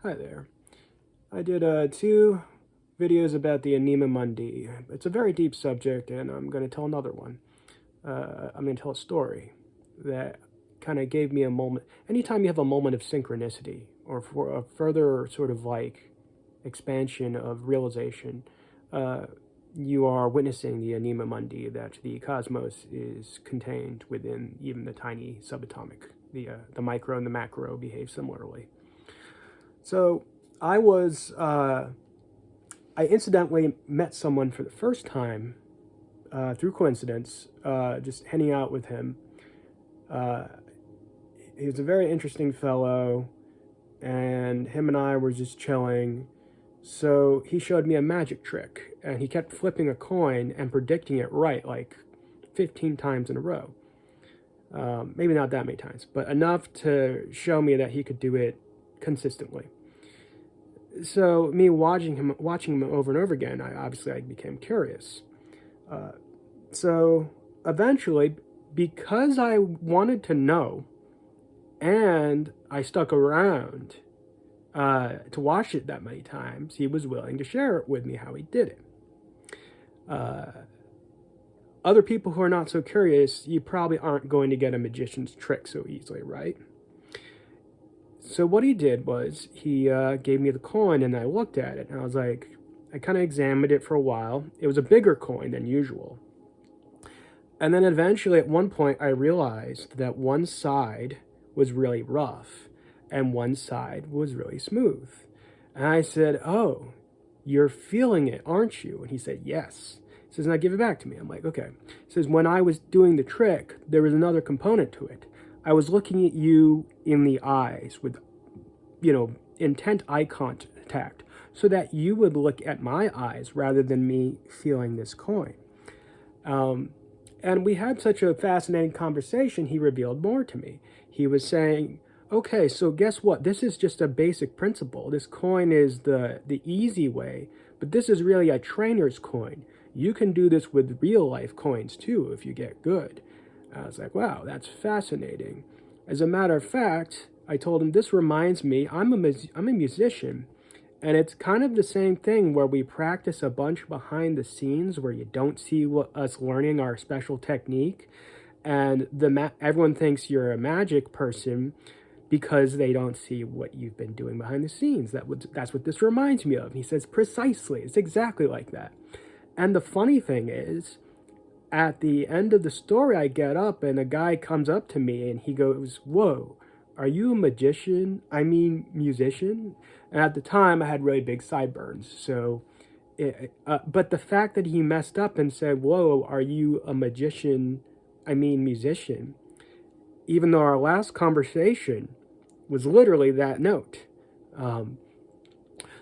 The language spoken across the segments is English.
Hi there. I did two videos about the Anima Mundi. It's a very deep subject, and I'm going to tell another one. I'm going to tell a story that kind of gave me a moment. Anytime you have a moment of synchronicity, or for a further sort of like expansion of realization, uh, you are witnessing the Anima Mundi, that the cosmos is contained within even the tiny subatomic. The micro and the macro behave similarly. So I was, I incidentally met someone for the first time through coincidence, just hanging out with him. Uh, he was a very interesting fellow, and him and I were just chilling. So he showed me a magic trick, and he kept flipping a coin and predicting it right like 15 times in a row. Maybe not that many times, but enough to show me that he could do it consistently. So me watching him over and over again, I became curious. Uh, so eventually, because I wanted to know, and I stuck around to watch it that many times, he was willing to share it with me how he did it. Uh, Other people who are not so curious, you probably aren't going to get a magician's trick so easily, right? So what he did was he gave me the coin, and I looked at it, and I was like, I kind of examined it for a while. It was a bigger coin than usual. And then eventually, at one point, I realized that one side was really rough and one side was really smooth. And I said, "Oh, you're feeling it, aren't you?" And he said, "Yes." He says, "Now give it back to me." I'm like, "Okay." He says, "When I was doing the trick, there was another component to it. I was looking at you in the eyes with, intent eye contact so that you would look at my eyes rather than me feeling this coin." Um, and we had such a fascinating conversation, he revealed more to me. He was saying, "Okay, so guess what? This is just a basic principle. This coin is the easy way, but this is really a trainer's coin. You can do this with real life coins too if you get good." I was like, "Wow, that's fascinating." As a matter of fact, I told him, "This reminds me, I'm a musician, and it's kind of the same thing where we practice a bunch behind the scenes where you don't see us learning our special technique, and everyone thinks you're a magic person because they don't see what you've been doing behind the scenes. That's what this reminds me of." And he says, "Precisely, it's exactly like that." And the funny thing is, at the end of the story, I get up and a guy comes up to me and he goes, "Whoa, are you a magician? I mean, musician?" And at the time, I had really big sideburns. But the fact that he messed up and said, "Whoa, are you a magician? I mean, musician?" Even though our last conversation was literally that note. Um,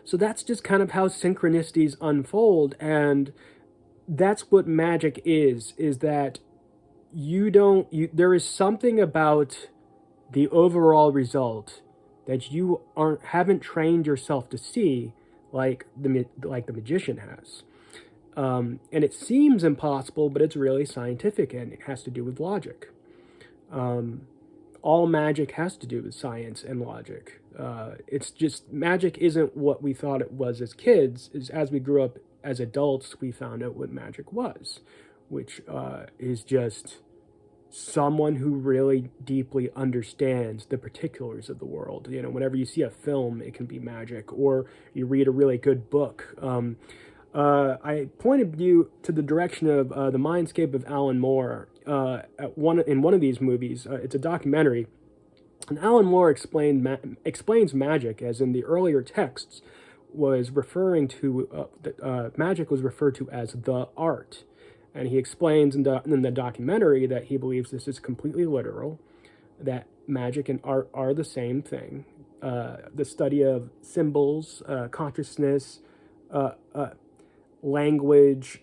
so that's just kind of how synchronicities unfold. And that's what magic is that there is something about the overall result that you haven't trained yourself to see like the magician has. And it seems impossible, but it's really scientific, and it has to do with logic. um, all magic has to do with science and logic. It's just magic isn't what we thought it was as kids. Is as we grew up as adults, we found out what magic was, which is just someone who really deeply understands the particulars of the world. Whenever you see a film, it can be magic, or you read a really good book. I pointed you to the direction of the Mindscape of Alan Moore. In one of these movies, it's a documentary, and Alan Moore explains magic as in the earlier texts was referring to magic was referred to as the art, and he explains in the documentary that he believes this is completely literal, that magic and art are the same thing. The study of symbols, consciousness, uh, uh, language,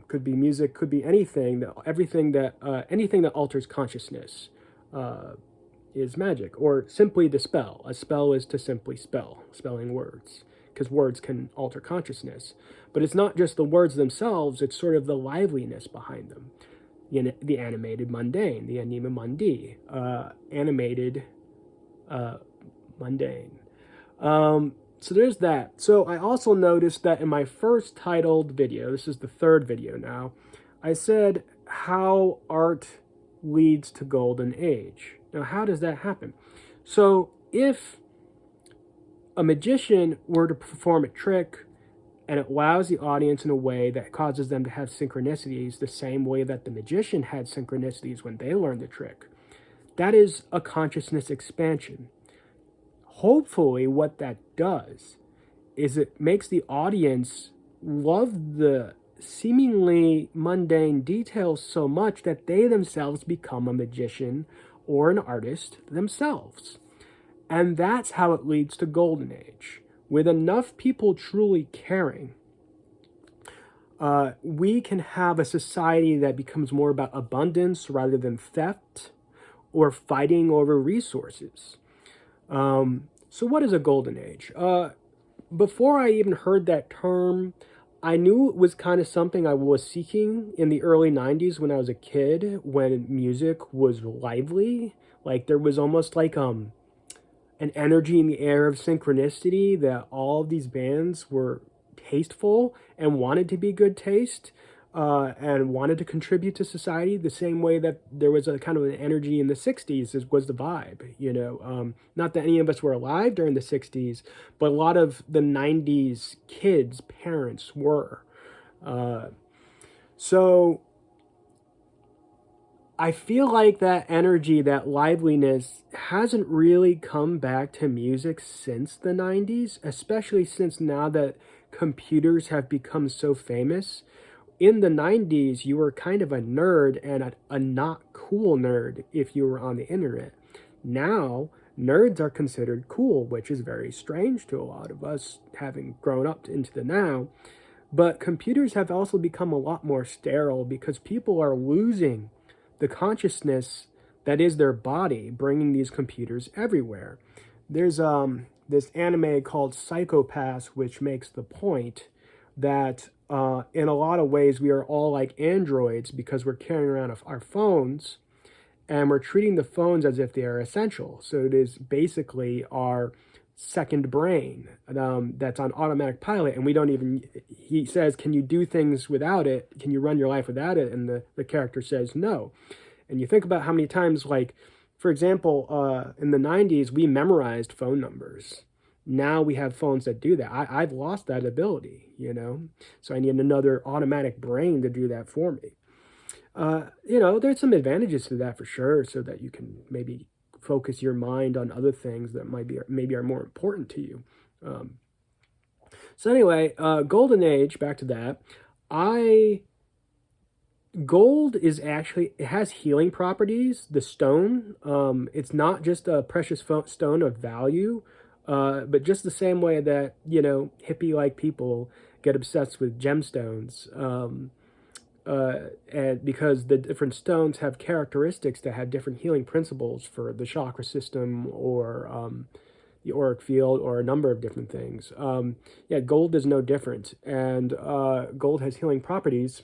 could be music, could be anything. Anything that alters consciousness is magic, or simply to spell. A spell is to simply spelling words, because words can alter consciousness. But it's not just the words themselves; it's sort of the liveliness behind them. The animated mundane, the anima mundi, animated mundane. So there's that. So I also noticed that in my first titled video, this is the third video now, I said how art leads to golden age. Now, how does that happen? So if a magician were to perform a trick and it wows the audience in a way that causes them to have synchronicities the same way that the magician had synchronicities when they learned the trick, that is a consciousness expansion. Hopefully, what that does is it makes the audience love the seemingly mundane details so much that they themselves become a magician or an artist themselves. And that's how it leads to golden age. With enough people truly caring, we can have a society that becomes more about abundance rather than theft or fighting over resources. So what is a golden age? Before I even heard that term, I knew it was kind of something I was seeking in the early 90s when I was a kid, when music was lively. Like there was almost like an energy in the air of synchronicity that all of these bands were tasteful and wanted to be good taste, and wanted to contribute to society the same way that there was a kind of an energy in the 60s was the vibe, you know. Not that any of us were alive during the 60s, but a lot of the 90s kids' parents were. So I feel like that energy, that liveliness, hasn't really come back to music since the 90s, especially since now that computers have become so famous. In the 90s, you were kind of a nerd and a not cool nerd if you were on the internet. Now, nerds are considered cool, which is very strange to a lot of us having grown up into the now. But computers have also become a lot more sterile because people are losing the consciousness that is their body, bringing these computers everywhere. There's this anime called Psychopaths, which makes the point that in a lot of ways we are all like androids because we're carrying around our phones and we're treating the phones as if they are essential. So it is basically our second brain that's on automatic pilot, and we don't even, he says, can you do things without it? Can you run your life without it? And the character says no. And you think about how many times, like, for example, in the 90s, we memorized phone numbers. Now we have phones that do that. I've lost that ability, you know? So I need another automatic brain to do that for me. You know, there's some advantages to that for sure, so that you can maybe focus your mind on other things that maybe are more important to you. So anyway, golden age, back to that. Gold is actually, it has healing properties, the stone. It's not just a precious stone of value, but just the same way that, you know, hippie-like people get obsessed with gemstones. And because the different stones have characteristics that have different healing principles for the chakra system or the auric field or a number of different things. Yeah, gold is no different, and gold has healing properties.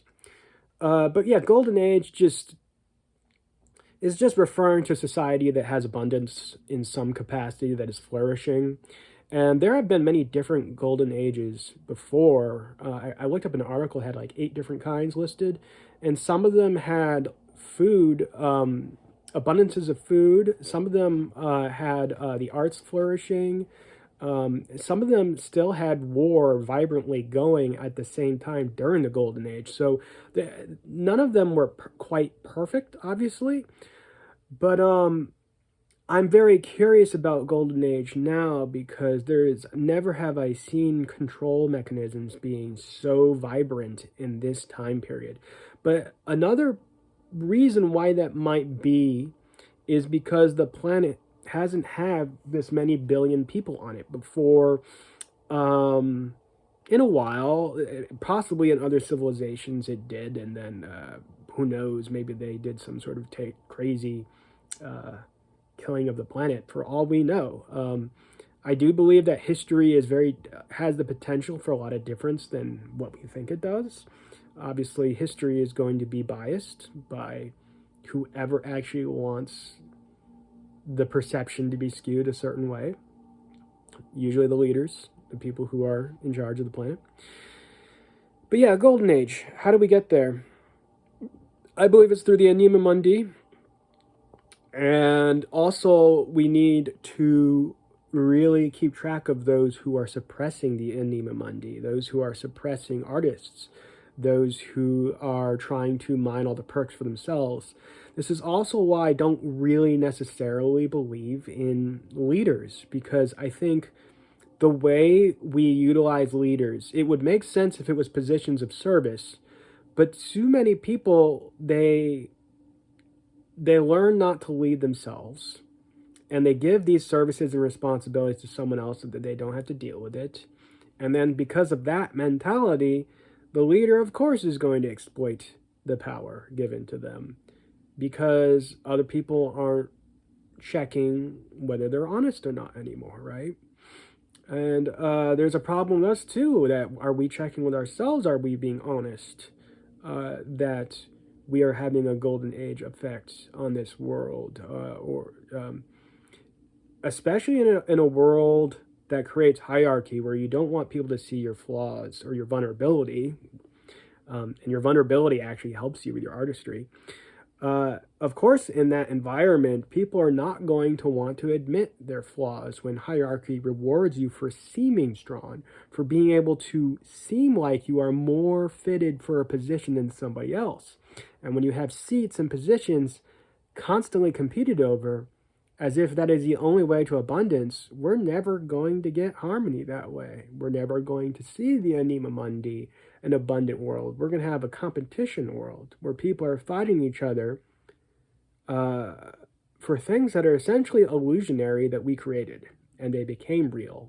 But yeah, golden age is just referring to a society that has abundance in some capacity, that is flourishing. And there have been many different golden ages before. I looked up an article, had like 8 different kinds listed, and some of them had food, abundances of food. Some of them had the arts flourishing. Some of them still had war vibrantly going at the same time during the golden age. So none of them were quite perfect, obviously, but I'm very curious about golden age now because never have I seen control mechanisms being so vibrant in this time period. But another reason why that might be is because the planet hasn't had this many billion people on it before. In a while, possibly in other civilizations it did, and then who knows, maybe they did some sort of crazy killing of the planet, for all we know. I do believe that history has the potential for a lot of difference than what we think it does. Obviously, history is going to be biased by whoever actually wants the perception to be skewed a certain way. usually the leaders, the people who are in charge of the planet. But yeah, Golden Age. How do we get there? I believe it's through the Anima Mundi. And also, we need to really keep track of those who are suppressing the Anima Mundi, those who are suppressing artists, those who are trying to mine all the perks for themselves. This is also why I don't really necessarily believe in leaders, because I think the way we utilize leaders, it would make sense if it was positions of service, but too many people, they learn not to lead themselves, and they give these services and responsibilities to someone else so that they don't have to deal with it. And then because of that mentality, the leader, of course, is going to exploit the power given to them, because other people aren't checking whether they're honest or not anymore, right? And there's a problem with us too, that are we checking with ourselves? Are we being honest? That we are having a golden age effect on this world, especially in a world that creates hierarchy, where you don't want people to see your flaws or your vulnerability, and your vulnerability actually helps you with your artistry. Of course, in that environment, people are not going to want to admit their flaws when hierarchy rewards you for seeming strong, for being able to seem like you are more fitted for a position than somebody else. And when you have seats and positions constantly competed over, as if that is the only way to abundance, we're never going to get harmony that way. We're never going to see the Anima Mundi, an abundant world. We're going to have a competition world where people are fighting each other for things that are essentially illusionary that we created, and they became real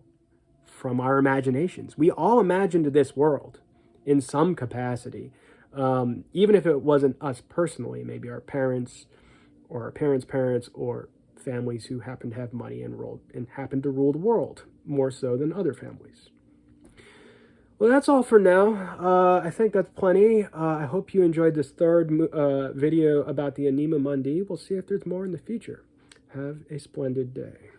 from our imaginations. We all imagined this world in some capacity, even if it wasn't us personally, maybe our parents or our parents' parents, or families who happen to have money and happen to rule the world more so than other families. Well, that's all for now. I think that's plenty. I hope you enjoyed this third video about the Anima Mundi. We'll see if there's more in the future. Have a splendid day.